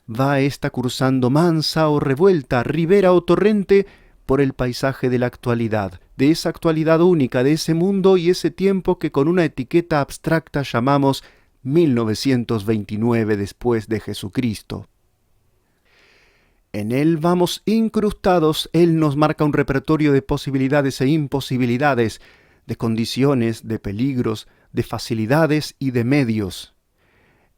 Va ésta cursando mansa o revuelta, ribera o torrente, por el paisaje de la actualidad, de esa actualidad única, de ese mundo y ese tiempo que con una etiqueta abstracta llamamos 1929 después de Jesucristo. En él vamos incrustados, él nos marca un repertorio de posibilidades e imposibilidades, de condiciones, de peligros, de facilidades y de medios.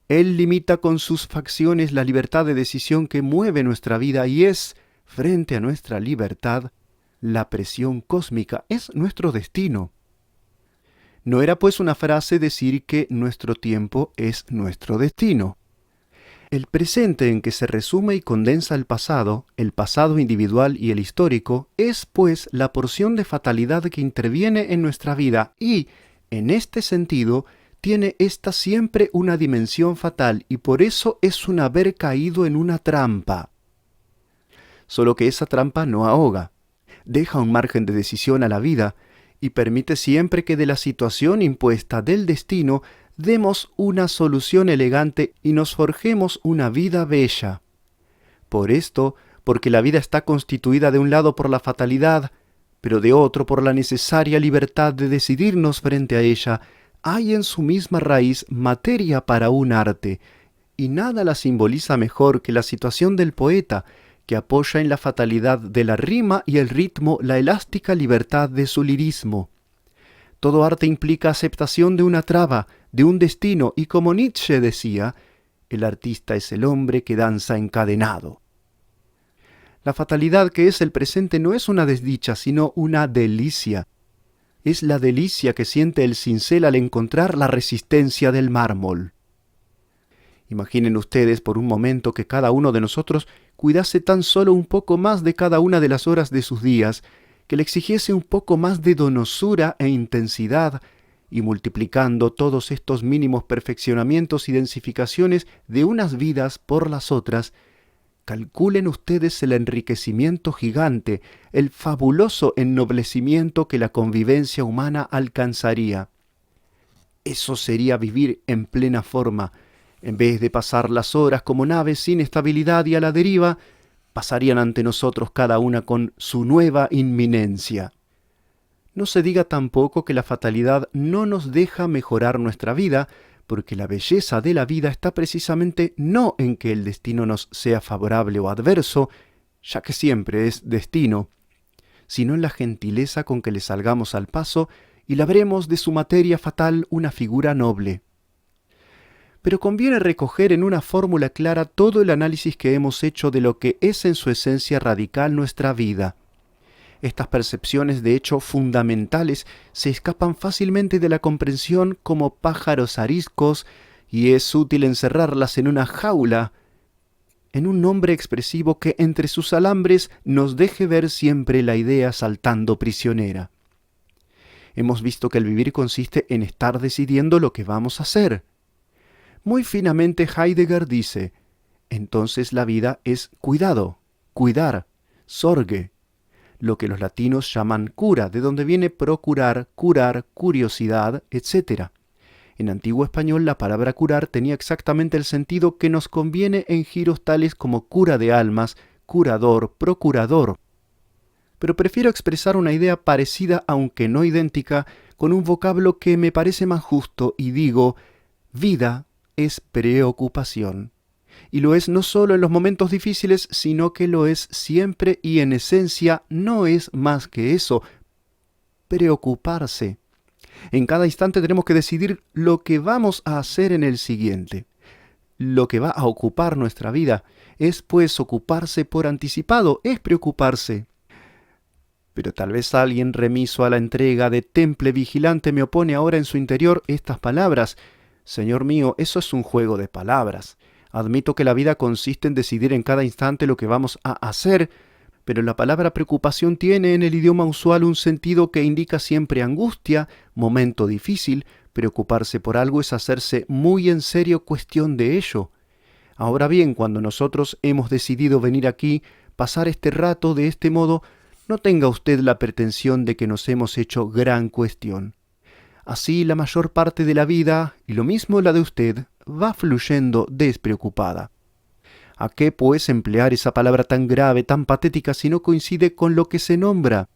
Él limita con sus facciones la libertad de decisión que mueve nuestra vida y es, frente a nuestra libertad, la presión cósmica, es nuestro destino. No era pues una frase decir que nuestro tiempo es nuestro destino. El presente en que se resume y condensa el pasado individual y el histórico, es pues la porción de fatalidad que interviene en nuestra vida y, en este sentido, tiene ésta siempre una dimensión fatal y por eso es un haber caído en una trampa. Solo que esa trampa no ahoga, deja un margen de decisión a la vida y permite siempre que de la situación impuesta del destino demos una solución elegante y nos forjemos una vida bella. Por esto, porque la vida está constituida de un lado por la fatalidad, pero de otro por la necesaria libertad de decidirnos frente a ella, hay en su misma raíz materia para un arte, y nada la simboliza mejor que la situación del poeta, que apoya en la fatalidad de la rima y el ritmo la elástica libertad de su lirismo. Todo arte implica aceptación de una traba, de un destino, y como Nietzsche decía, el artista es el hombre que danza encadenado. La fatalidad que es el presente no es una desdicha, sino una delicia. Es la delicia que siente el cincel al encontrar la resistencia del mármol. Imaginen ustedes por un momento que cada uno de nosotros cuidase tan solo un poco más de cada una de las horas de sus días, que le exigiese un poco más de donosura e intensidad, y multiplicando todos estos mínimos perfeccionamientos y densificaciones de unas vidas por las otras, calculen ustedes el enriquecimiento gigante, el fabuloso ennoblecimiento que la convivencia humana alcanzaría. Eso sería vivir en plena forma. En vez de pasar las horas como naves sin estabilidad y a la deriva, pasarían ante nosotros cada una con su nueva inminencia. No se diga tampoco que la fatalidad no nos deja mejorar nuestra vida, porque la belleza de la vida está precisamente no en que el destino nos sea favorable o adverso, ya que siempre es destino, sino en la gentileza con que le salgamos al paso y labremos de su materia fatal una figura noble. Pero conviene recoger en una fórmula clara todo el análisis que hemos hecho de lo que es en su esencia radical nuestra vida. Estas percepciones de hecho fundamentales se escapan fácilmente de la comprensión como pájaros ariscos y es útil encerrarlas en una jaula, en un nombre expresivo que entre sus alambres nos deje ver siempre la idea saltando prisionera. Hemos visto que el vivir consiste en estar decidiendo lo que vamos a hacer. Muy finamente Heidegger dice, entonces la vida es cuidado, cuidar, sorge, lo que los latinos llaman cura, de donde viene procurar, curar, curiosidad, etc. En antiguo español la palabra curar tenía exactamente el sentido que nos conviene en giros tales como cura de almas, curador, procurador. Pero prefiero expresar una idea parecida, aunque no idéntica, con un vocablo que me parece más justo y digo, vida es preocupación. Y lo es no solo en los momentos difíciles, sino que lo es siempre y en esencia no es más que eso, preocuparse. En cada instante tenemos que decidir lo que vamos a hacer en el siguiente. Lo que va a ocupar nuestra vida es pues ocuparse por anticipado, es preocuparse. Pero tal vez alguien remiso a la entrega de temple vigilante me opone ahora en su interior estas palabras. Señor mío, eso es un juego de palabras. Admito que la vida consiste en decidir en cada instante lo que vamos a hacer, pero la palabra preocupación tiene en el idioma usual un sentido que indica siempre angustia, momento difícil. Preocuparse por algo es hacerse muy en serio cuestión de ello. Ahora bien, cuando nosotros hemos decidido venir aquí, pasar este rato de este modo, No tenga usted la pretensión de que nos hemos hecho gran cuestión. Así la mayor parte de la vida, y lo mismo la de usted, va fluyendo despreocupada. ¿A qué, pues, emplear esa palabra tan grave, tan patética, si no coincide con lo que se nombra?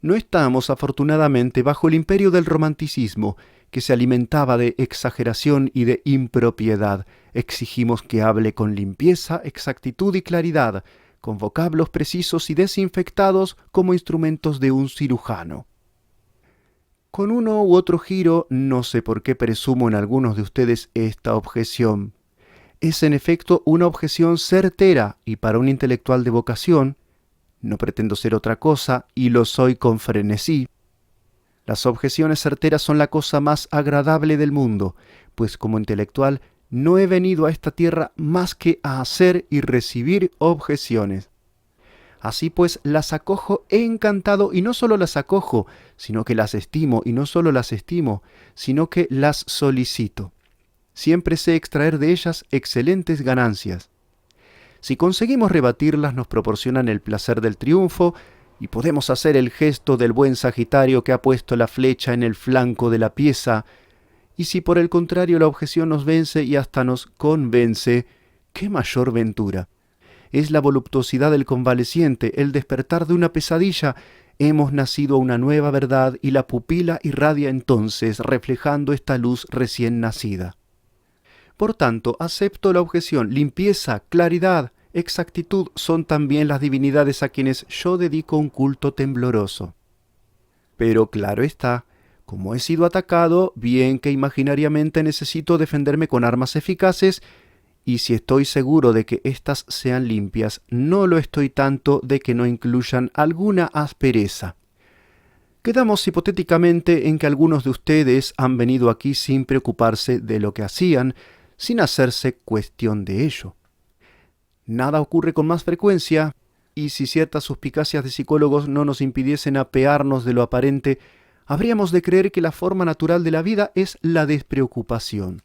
No estamos, afortunadamente, bajo el imperio del romanticismo, que se alimentaba de exageración y de impropiedad. Exigimos que hable con limpieza, exactitud y claridad, con vocablos precisos y desinfectados como instrumentos de un cirujano. Con uno u otro giro, no sé por qué presumo en algunos de ustedes esta objeción. Es en efecto una objeción certera y para un intelectual de vocación, no pretendo ser otra cosa y lo soy con frenesí. Las objeciones certeras son la cosa más agradable del mundo, pues como intelectual no he venido a esta tierra más que a hacer y recibir objeciones. Así pues las acojo encantado y no solo las acojo, sino que las estimo y no solo las estimo, sino que las solicito. Siempre sé extraer de ellas excelentes ganancias. Si conseguimos rebatirlas nos proporcionan el placer del triunfo y podemos hacer el gesto del buen Sagitario que ha puesto la flecha en el flanco de la pieza, y si por el contrario la objeción nos vence y hasta nos convence, ¡qué mayor ventura! Es la voluptuosidad del convaleciente, el despertar de una pesadilla. Hemos nacido a una nueva verdad y la pupila irradia entonces, reflejando esta luz recién nacida. Por tanto, acepto la objeción. Limpieza, claridad, exactitud son también las divinidades a quienes yo dedico un culto tembloroso. Pero claro está, como he sido atacado, bien que imaginariamente necesito defenderme con armas eficaces, y si estoy seguro de que éstas sean limpias, no lo estoy tanto de que no incluyan alguna aspereza. Quedamos hipotéticamente en que algunos de ustedes han venido aquí sin preocuparse de lo que hacían, sin hacerse cuestión de ello. Nada ocurre con más frecuencia, y si ciertas suspicacias de psicólogos no nos impidiesen apearnos de lo aparente, habríamos de creer que la forma natural de la vida es la despreocupación.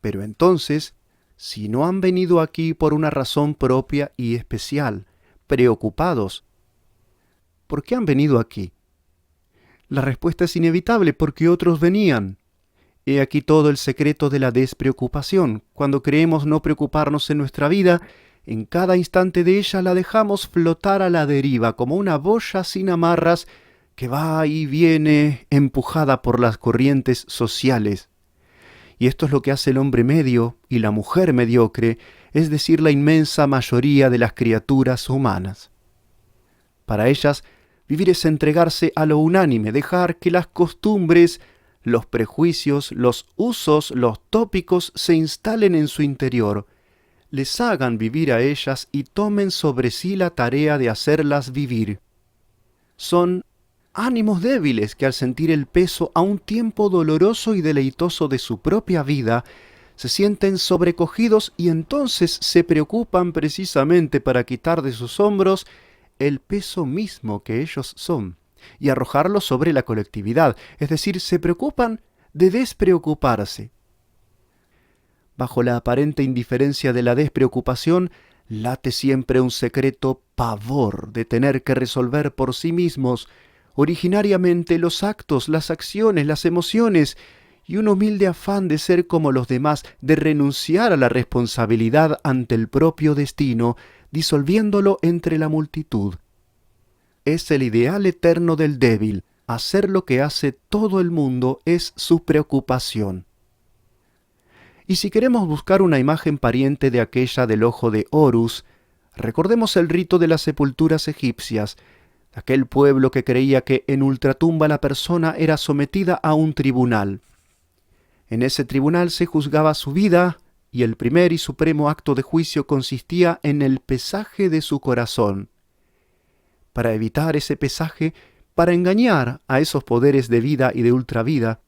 Pero entonces, si no han venido aquí por una razón propia y especial, preocupados, ¿por qué han venido aquí? La respuesta es inevitable, porque otros venían. He aquí todo el secreto de la despreocupación. Cuando creemos no preocuparnos en nuestra vida, en cada instante de ella la dejamos flotar a la deriva, como una boya sin amarras que va y viene empujada por las corrientes sociales. Y esto es lo que hace el hombre medio y la mujer mediocre, es decir, la inmensa mayoría de las criaturas humanas. Para ellas, vivir es entregarse a lo unánime, dejar que las costumbres, los prejuicios, los usos, los tópicos se instalen en su interior, les hagan vivir a ellas y tomen sobre sí la tarea de hacerlas vivir. Son ánimos débiles que al sentir el peso a un tiempo doloroso y deleitoso de su propia vida, se sienten sobrecogidos y entonces se preocupan precisamente para quitar de sus hombros el peso mismo que ellos son y arrojarlo sobre la colectividad, es decir, se preocupan de despreocuparse. Bajo la aparente indiferencia de la despreocupación, late siempre un secreto pavor de tener que resolver por sí mismos originariamente los actos, las acciones, las emociones, y un humilde afán de ser como los demás, de renunciar a la responsabilidad ante el propio destino, disolviéndolo entre la multitud. Es el ideal eterno del débil. Hacer lo que hace todo el mundo es su preocupación. Y si queremos buscar una imagen pariente de aquella del ojo de Horus, recordemos el rito de las sepulturas egipcias, aquel pueblo que creía que en ultratumba la persona era sometida a un tribunal. En ese tribunal se juzgaba su vida, y el primer y supremo acto de juicio consistía en el pesaje de su corazón. Para evitar ese pesaje, para engañar a esos poderes de vida y de ultravida,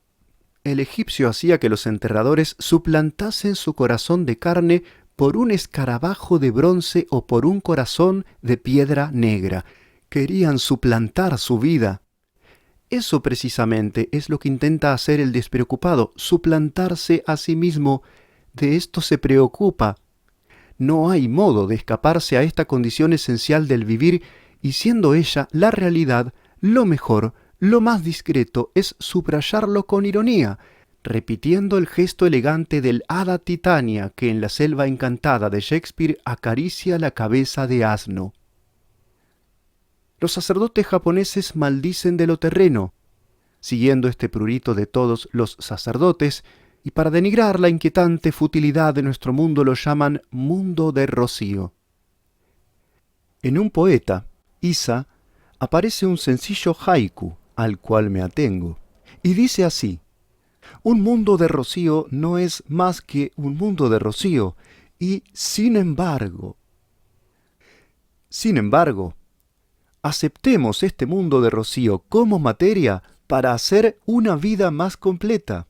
el egipcio hacía que los enterradores suplantasen su corazón de carne por un escarabajo de bronce o por un corazón de piedra negra. Querían suplantar su vida. Eso precisamente es lo que intenta hacer el despreocupado, suplantarse a sí mismo. De esto se preocupa. No hay modo de escaparse a esta condición esencial del vivir, y siendo ella la realidad, lo mejor, lo más discreto es subrayarlo con ironía, repitiendo el gesto elegante del hada Titania que en la selva encantada de Shakespeare acaricia la cabeza de asno. Los sacerdotes japoneses maldicen de lo terreno, siguiendo este prurito de todos los sacerdotes, y para denigrar la inquietante futilidad de nuestro mundo lo llaman mundo de rocío. En un poeta, Isa, aparece un sencillo haiku al cual me atengo, y dice así: un mundo de rocío no es más que un mundo de rocío, y sin embargo, aceptemos este mundo de rocío como materia para hacer una vida más completa.